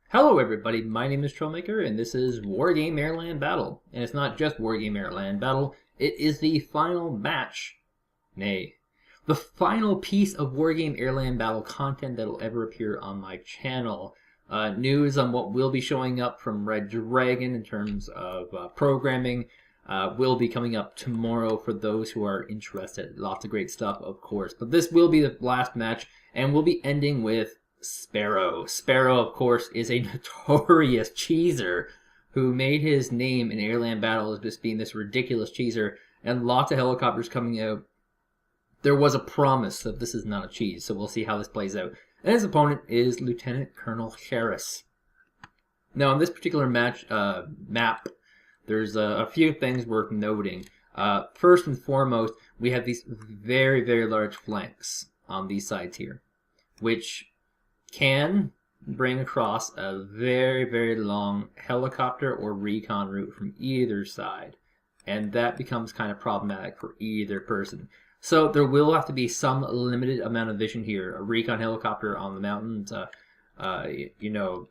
Hello everybody, my name is Trollmaker and this is Wargame AirLand Battle. And it's not just Wargame AirLand Battle, it is the final match. Nay, the final piece of Wargame AirLand Battle content that will ever appear on my channel. News on what will be showing up from Red Dragon in terms of programming will be coming up tomorrow for those who are interested. Lots of great stuff, of course. But this will be the last match and we'll be ending with Sparrow. Sparrow, of course, is a notorious cheeser who made his name in AirLand Battle as just being this ridiculous cheeser, and lots of helicopters coming out. There was a promise that this is not a cheese, so we'll see how this plays out. And his opponent is Lieutenant Colonel Harris. Now, in this particular map, there's a few things worth noting. First and foremost, we have these very, very large flanks on these sides here, which can bring across a very, very long helicopter or recon route from either side. And that becomes kind of problematic for either person. So there will have to be some limited amount of vision here. A recon helicopter on the mountains, you know,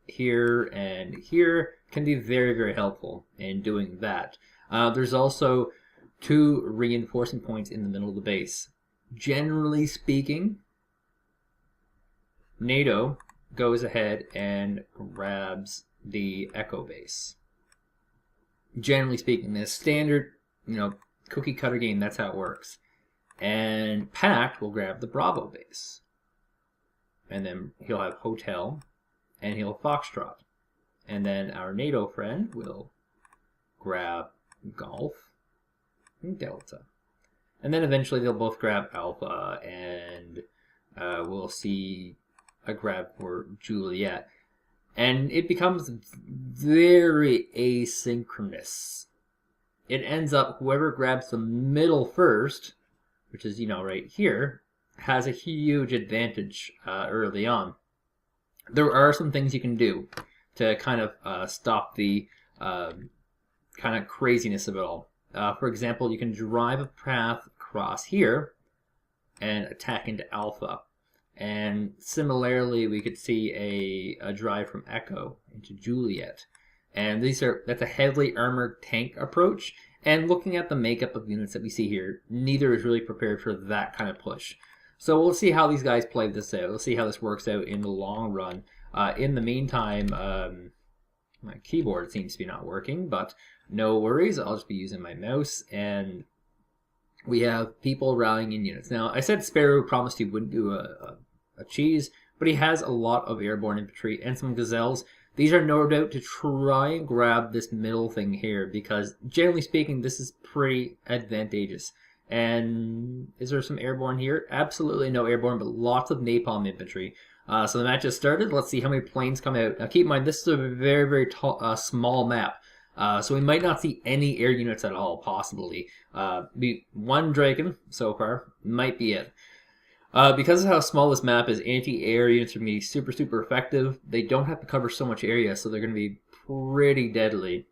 here and here can be very, very helpful in doing that. There's also 2 reinforcing points in the middle of the base. Generally speaking, NATO goes ahead and grabs the Echo base. Generally speaking, this standard, cookie cutter game, that's how it works. And Pact will grab the Bravo base. And then he'll have Hotel, and he'll Foxtrot. And then our NATO friend will grab Golf and Delta. And then eventually they'll both grab Alpha, and we'll see a grab for Juliet. And it becomes very asynchronous. It ends up whoever grabs the middle first, which is, right here, has a huge advantage early on. There are some things you can do to kind of stop the kind of craziness of it all. For example, you can drive a path across here and attack into Alpha. And similarly, we could see a drive from Echo into Juliet. And that's a heavily armored tank approach. And looking at the makeup of units that we see here, neither is really prepared for that kind of push. So we'll see how these guys play this out. We'll see how this works out in the long run. In the meantime, my keyboard seems to be not working, but no worries. I'll just be using my mouse. And we have people rallying in units. Now, I said Sparrow promised he wouldn't do a cheese, but he has a lot of airborne infantry and some gazelles. These are no doubt to try and grab this middle thing here, because generally speaking, this is pretty advantageous. And is there some airborne here? Absolutely no airborne, but lots of napalm infantry. So the match has started. Let's see how many planes come out. Now keep in mind, this is a very, very small map. So we might not see any air units at all, possibly. Be one Dragon so far, might be it. Because of how small this map is, anti-air units are going to be super, super effective. They don't have to cover so much area, so they're going to be pretty deadly.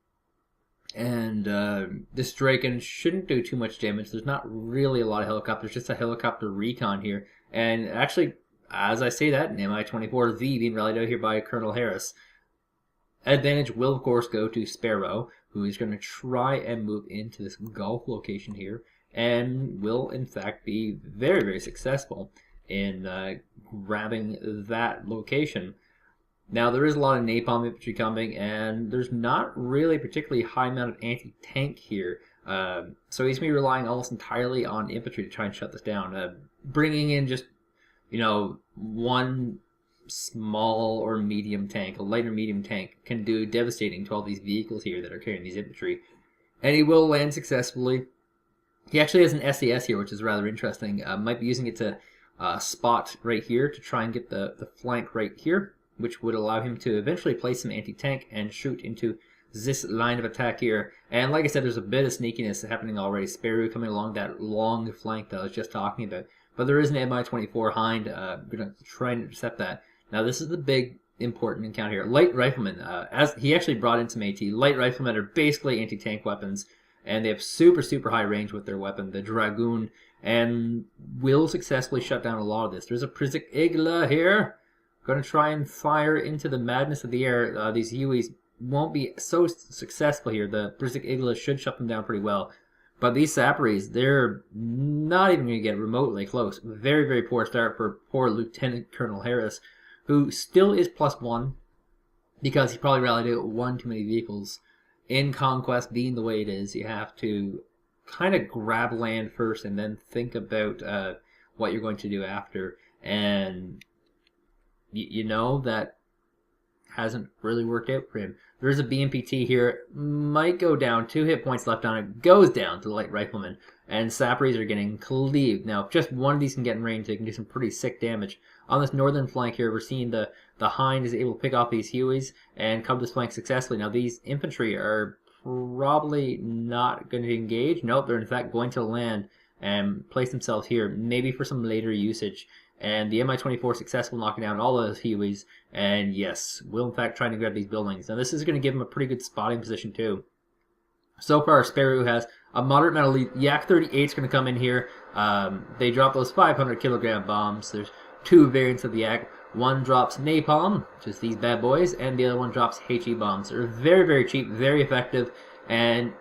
And this Dragon shouldn't do too much damage. There's not really a lot of helicopters, just a helicopter recon here. And actually, as I say that, an Mi-24V being rallied out here by Colonel Harris. Advantage will, of course, go to Sparrow, who is going to try and move into this Gulf location here, and will, in fact, be very, very successful in grabbing that location. Now, there is a lot of napalm infantry coming, and there's not really a particularly high amount of anti-tank here. So he's going to be relying almost entirely on infantry to try and shut this down. Bringing in just, one small or medium tank, a light or medium tank, can do devastating to all these vehicles here that are carrying these infantry. And he will land successfully. He actually has an SAS here, which is rather interesting. Might be using it to spot right here to try and get the flank right here, which would allow him to eventually place some anti-tank and shoot into this line of attack here. And like I said, there's a bit of sneakiness happening already. Sparrow coming along that long flank that I was just talking about. But there is an Mi-24 Hind. Going to try and intercept that. Now this is the big important encounter here. Light riflemen, as he actually brought in some AT. Light riflemen are basically anti-tank weapons, and they have super, super high range with their weapon, the Dragoon, and will successfully shut down a lot of this. There's a Prizik Igla here. Going to try and fire into the madness of the air. These Hueys won't be so successful here. The Brisic Igla should shut them down pretty well. But these Saparies, they're not even going to get remotely close. Very, very poor start for poor Lieutenant Colonel Harris, who still is +1 because he probably rallied out one too many vehicles. In Conquest, being the way it is, you have to kind of grab land first and then think about what you're going to do after. And you know that hasn't really worked out for him. There's a BMPT here, might go down, 2 hit points left on it, goes down to the light rifleman, and Saparies are getting cleaved. Now, if just one of these can get in range, they can do some pretty sick damage. On this northern flank here, we're seeing the Hind is able to pick off these Hueys and come this flank successfully. Now, these infantry are probably not going to engage. Nope, they're in fact going to land and place themselves here, maybe for some later usage. And the Mi-24 successful knocking down all those Hueys, and yes, will in fact try to grab these buildings. Now this is going to give him a pretty good spotting position too. So far, Sparrow has a moderate amount of lead. Yak 38 is going to come in here. They drop those 500 kilogram bombs. There's 2 variants of the Yak. One drops napalm, which is these bad boys, and the other one drops HE bombs. They're very, very cheap, very effective, and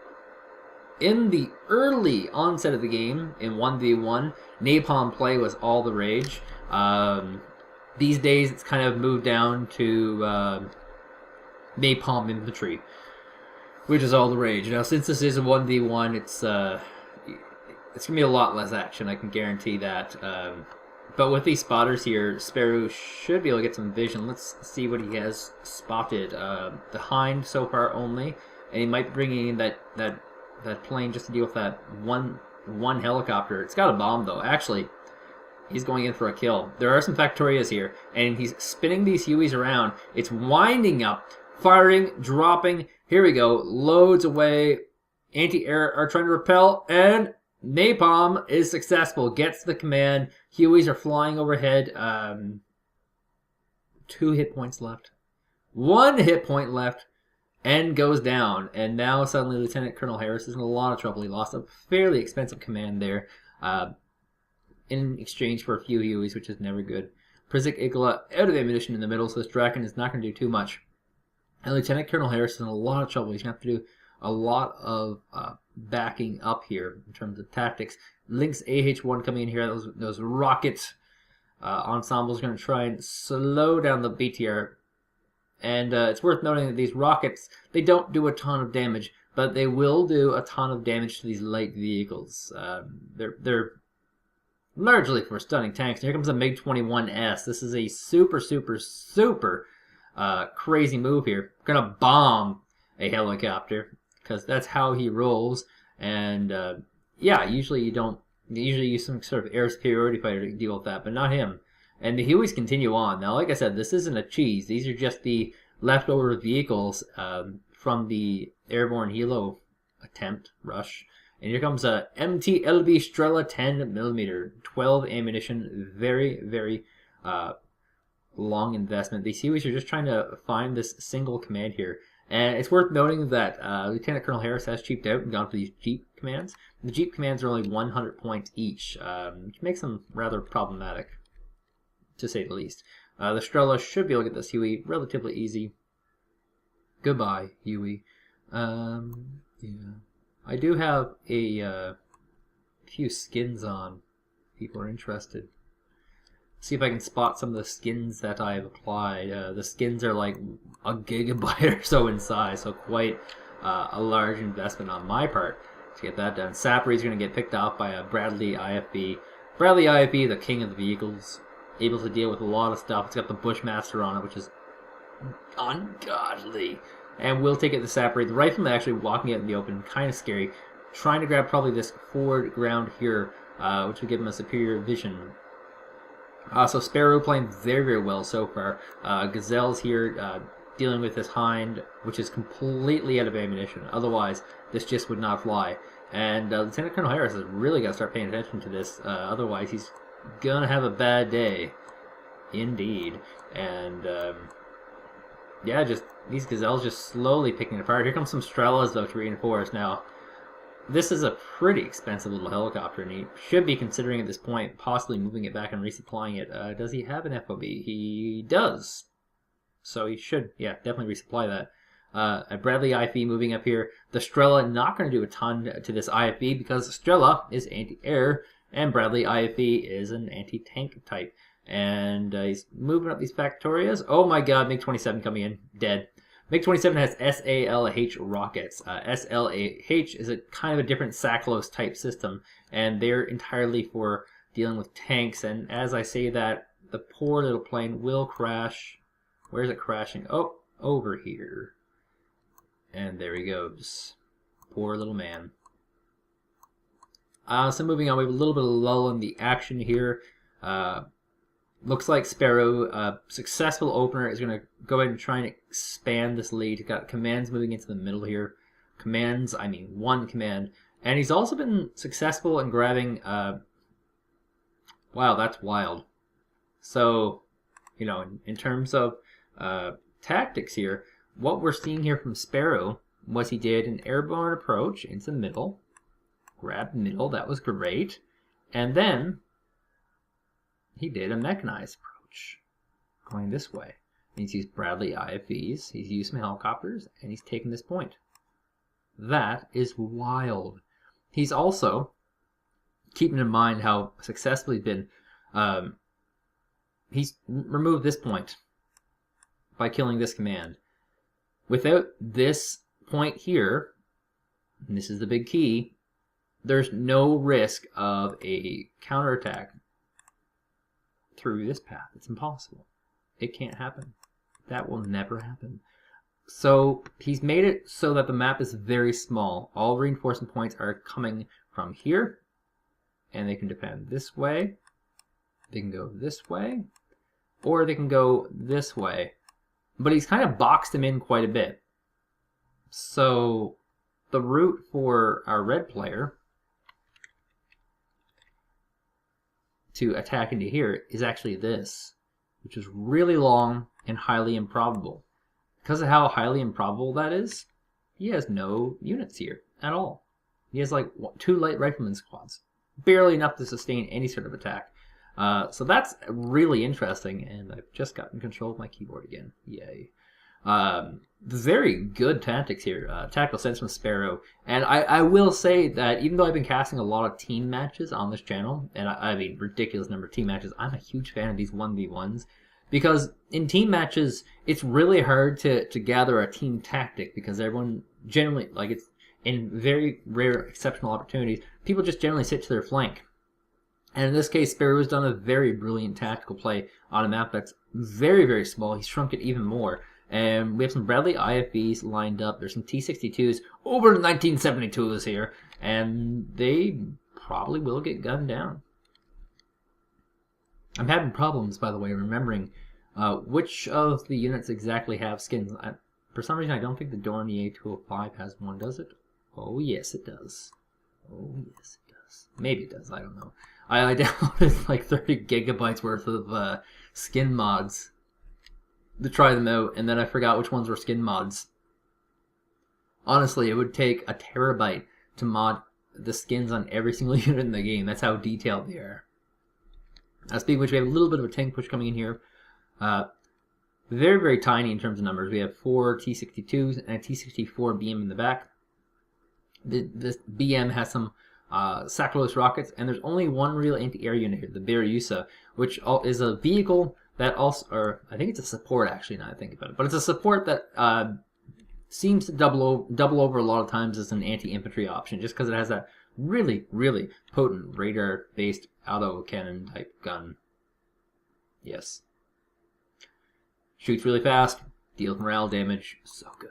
in the early onset of the game, in 1v1, napalm play was all the rage. These days, it's kind of moved down to napalm infantry, which is all the rage. Now, since this is a 1v1, it's going to be a lot less action, I can guarantee that. But with these spotters here, Sparrow should be able to get some vision. Let's see what he has spotted. The Hind so far only, and he might be bringing in that plane just to deal with that one helicopter. It's got a bomb though. Actually, he's going in for a kill. There are some Factorias here, and he's spinning these Hueys around. It's winding up, firing, dropping. Here we go. Loads away. Anti-air are trying to repel, and napalm is successful. Gets the command. Hueys are flying overhead. 2 hit points left. 1 hit point left. And goes down, and now suddenly Lieutenant Colonel Harris is in a lot of trouble. He lost a fairly expensive command there in exchange for a few Hueys, which is never good. Brisic Igla out of ammunition in the middle, so this Draken is not going to do too much. And Lieutenant Colonel Harris is in a lot of trouble. He's going to have to do a lot of backing up here in terms of tactics. Lynx AH-1 coming in here, those rocket ensembles are going to try and slow down the BTR. And it's worth noting that these rockets, they don't do a ton of damage, but they will do a ton of damage to these light vehicles. They're largely for stunning tanks. Here comes a MiG-21S. This is a super, super, super crazy move here. Gonna bomb a helicopter, because that's how he rolls. And yeah, usually you use some sort of air superiority fighter to deal with that, but not him. And the Hueys continue on. Now, like I said, this isn't a cheese. These are just the leftover vehicles from the airborne helo attempt rush. And here comes a MTLB Strela 10mm, 12 ammunition. Very, very long investment. These Hueys are just trying to find this single command here. And it's worth noting that Lieutenant Colonel Harris has cheaped out and gone for these Jeep commands. The Jeep commands are only 100 points each, which makes them rather problematic, to say the least. The Strela should be able to get this Huey relatively easy. Goodbye, Huey. Yeah. I do have a few skins on. People are interested. See if I can spot some of the skins that I've applied. The skins are like a gigabyte or so in size, so quite a large investment on my part to get that done. Sapary's going to get picked off by a Bradley IFB. Bradley IFB, the king of the vehicles, able to deal with a lot of stuff. It's got the Bushmaster on it, which is ungodly. And we'll take it to Sapary. The rifleman actually walking out in the open, kind of scary. Trying to grab probably this forward ground here, which will give him a superior vision. So Sparrow playing very, very well so far. Gazelle's here dealing with this Hind, which is completely out of ammunition. Otherwise, this just would not fly. And Lieutenant Colonel Harris has really got to start paying attention to this. Otherwise, he's going to have a bad day. Indeed. And yeah, just these Gazelles just slowly picking it apart. Here comes some Strelas, though, to reinforce. Now, this is a pretty expensive little helicopter, and he should be considering at this point possibly moving it back and resupplying it. Does he have an FOB? He does. So he should, yeah, definitely resupply that. A Bradley IFV moving up here. The Strela not going to do a ton to this IFV because Strela is anti-air and Bradley IFV is an anti-tank type. And he's moving up these Factorias. Oh my god, MiG-27 coming in, dead. MiG-27 has SALH rockets. SLH is a kind of a different Sakhalos type system, and they're entirely for dealing with tanks. And as I say that, the poor little plane will crash. Where's it crashing? Oh, over here. And there he goes. Poor little man. So moving on, we have a little bit of lull in the action here. Looks like Sparrow, successful opener, is going to go ahead and try and expand this lead. Got commands moving into the middle here. Commands, I mean one command. And he's also been successful in grabbing... wow, that's wild. So, you know, in terms of tactics here, what we're seeing here from Sparrow was he did an airborne approach into the middle. Grabbed middle, that was great. And then... he did a mechanized approach, going this way. He's used Bradley IFVs, he's used some helicopters, and he's taken this point. That is wild. He's also, keeping in mind how successful he's been, he's removed this point by killing this command. Without this point here, and this is the big key, there's no risk of a counterattack through this path. It's impossible. It can't happen. That will never happen. So he's made it so that the map is very small. All reinforcement points are coming from here, and they can defend this way. They can go this way, or they can go this way. But he's kind of boxed them in quite a bit. So the route for our red player to attack into here is actually this, which is really long and highly improbable. Because of how highly improbable that is, he has no units here at all. He has like 2 light rifleman squads, barely enough to sustain any sort of attack. So that's really interesting, and I've just gotten control of my keyboard again. Yay. Very good tactics here. Tactical sense from Sparrow. And I will say that even though I've been casting a lot of team matches on this channel, and I mean ridiculous number of team matches, I'm a huge fan of these 1v1s. Because in team matches, it's really hard to gather a team tactic, because everyone generally, like, it's in very rare exceptional opportunities, people just generally sit to their flank. And in this case, Sparrow has done a very brilliant tactical play on a map that's very, very small. He's shrunk it even more. And we have some Bradley IFVs lined up. There's some T-62s over the 1972s here. And they probably will get gunned down. I'm having problems, by the way, remembering which of the units exactly have skins. For some reason, I don't think the Dornier 205 has one, does it? Oh, yes, it does. Oh, yes, it does. Maybe it does. I don't know. I downloaded like 30 gigabytes worth of skin mods to try them out, and then I forgot which ones were skin mods. Honestly, it would take a terabyte to mod the skins on every single unit in the game. That's how detailed they are. Speaking of which, we have a little bit of a tank push coming in here. Very, very tiny in terms of numbers. We have 4 T-62s and a T-64 BM in the back. This BM has some Sakhalos rockets, and there's only one real anti-air unit here, the Biryusa, which is a vehicle that also, or I think it's a support actually, now I think about it, but it's a support that seems to double over a lot of times as an anti-infantry option, just because it has that really, really potent radar-based auto-cannon type gun. Yes. Shoots really fast, deals morale damage, so good.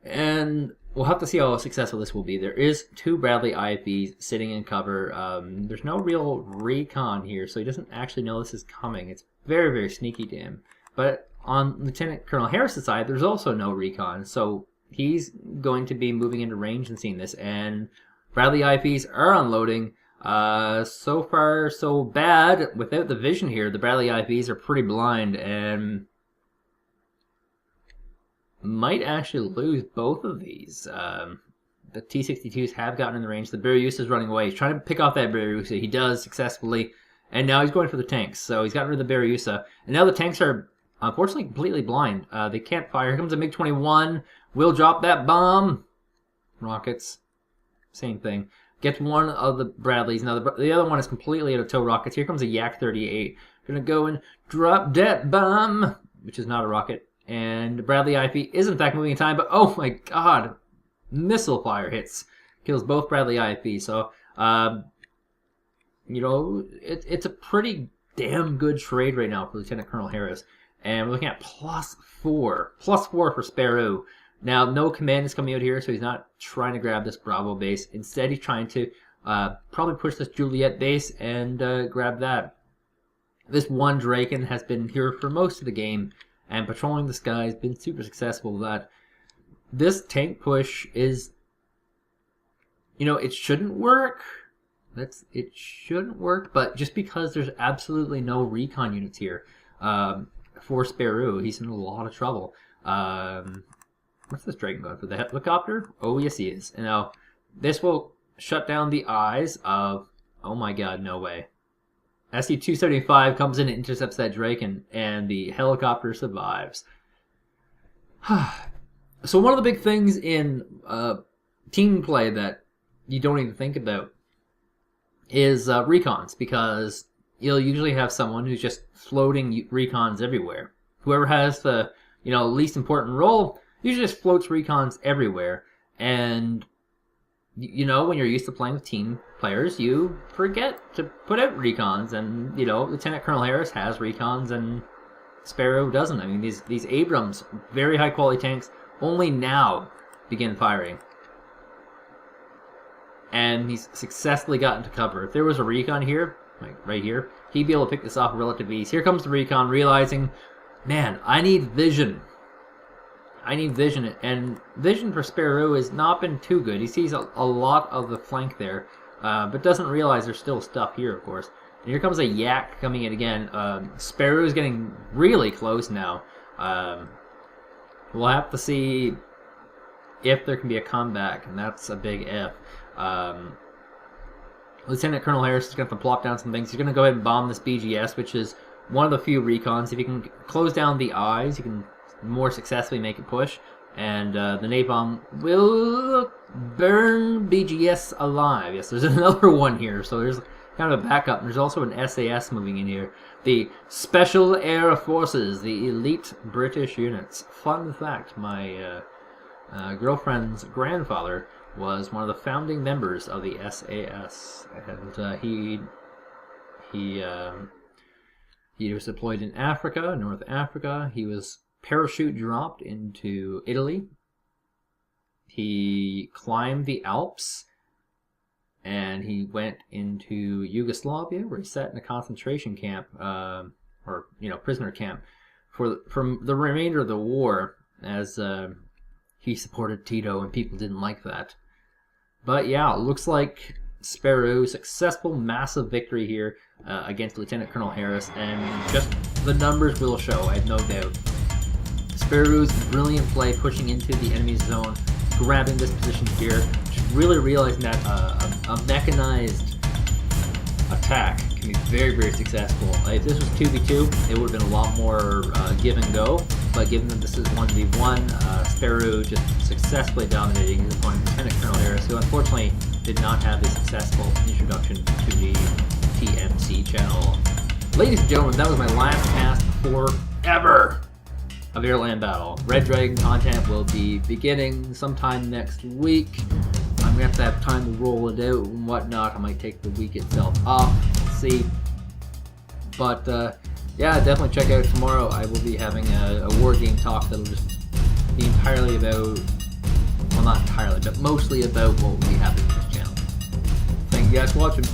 And we'll have to see how successful this will be. There is 2 Bradley IFVs sitting in cover. There's no real recon here, so he doesn't actually know this is coming. It's very, very sneaky to him. But on Lieutenant Colonel Harris' side, there's also no recon, so he's going to be moving into range and seeing this. And Bradley IFVs are unloading. So far, so bad. Without the vision here, the Bradley IFVs are pretty blind and might actually lose both of these. the T-62s have gotten in the range. The Berryusa is running away. He's trying to pick off that Berryusa. He does successfully. And now he's going for the tanks. So he's gotten rid of the Berryusa. And now the tanks are, unfortunately, completely blind. They can't fire. Here comes a MiG-21. Will drop that bomb. Rockets. Same thing. Gets one of the Bradleys. Now the other one is completely out of tow rockets. Here comes a Yak-38. Gonna go and drop that bomb, which is not a rocket. And Bradley IP is in fact moving in time, but oh my god, missile fire hits, kills both Bradley IP. So, you know, it's a pretty damn good trade right now for Lieutenant Colonel Harris. And we're looking at +4 for Sparouw. Now, no command is coming out here, so he's not trying to grab this Bravo base. Instead, he's trying to probably push this Juliet base and grab that. This one Draken has been here for most of the game, and patrolling the sky has been super successful. That this tank push is, you know, it shouldn't work. It shouldn't work, but just because there's absolutely no recon units here for Sparouw, he's in a lot of trouble. What's this Draken going for? The helicopter? Oh, yes, he is. And now, this will shut down the eyes of... Oh my god, no way. SU-275 comes in and intercepts that Draken, and the helicopter survives. So one of the big things in team play that you don't even think about is recons, because you'll usually have someone who's just floating recons everywhere. Whoever has the least important role usually just floats recons everywhere, and when you're used to playing with team players, you forget to put out recons, and Lieutenant Colonel Harris has recons and Sparrow doesn't. I mean, these Abrams, very high quality tanks, only now begin firing. And he's successfully gotten to cover. If there was a recon here, like right here, he'd be able to pick this off with relative ease. Here comes the recon, realizing, man, I need vision. I need vision, and vision for Sparouw has not been too good. He sees a lot of the flank there, but doesn't realize there's still stuff here, of course. And here comes a Yak coming in again. Sparrow is getting really close now. We'll have to see if there can be a comeback, and that's a big if. Lieutenant Colonel Harris is going to have to plop down some things. He's going to go ahead and bomb this BGS, which is one of the few recons. If you can close down the eyes, you can more successfully make it push, and the napalm will burn BGS alive. Yes, there's another one here, so there's kind of a backup. There's also an SAS moving in here. The Special Air Forces, the elite British units. Fun fact, my girlfriend's grandfather was one of the founding members of the SAS, and he was deployed in Africa, North Africa. He was parachute dropped into Italy. He climbed the Alps, and he went into Yugoslavia, where he sat in a concentration camp, or prisoner camp, from the remainder of the war, as he supported Tito, and people didn't like that. But yeah, it looks like Sparrow, successful, massive victory here against Lieutenant Colonel Harris, and just the numbers will show, I have no doubt. Sparrow's brilliant play, pushing into the enemy's zone, grabbing this position here, just really realizing that a mechanized attack can be very, very successful. If this was 2v2, it would have been a lot more give and go, but given that this is 1v1, Sparrow just successfully dominating his opponent, Lieutenant Colonel Harris, who unfortunately did not have a successful introduction to the TMC channel. Ladies and gentlemen, that was my last cast forever of AirLand Battle. Red Dragon content will be beginning sometime next week. I'm going to have time to roll it out and whatnot. I might take the week itself off. Let's see. But, yeah, definitely check out tomorrow. I will be having a Wargame talk that'll just be entirely about, well, not entirely, but mostly about what will be happening on this channel. Thank you guys for watching.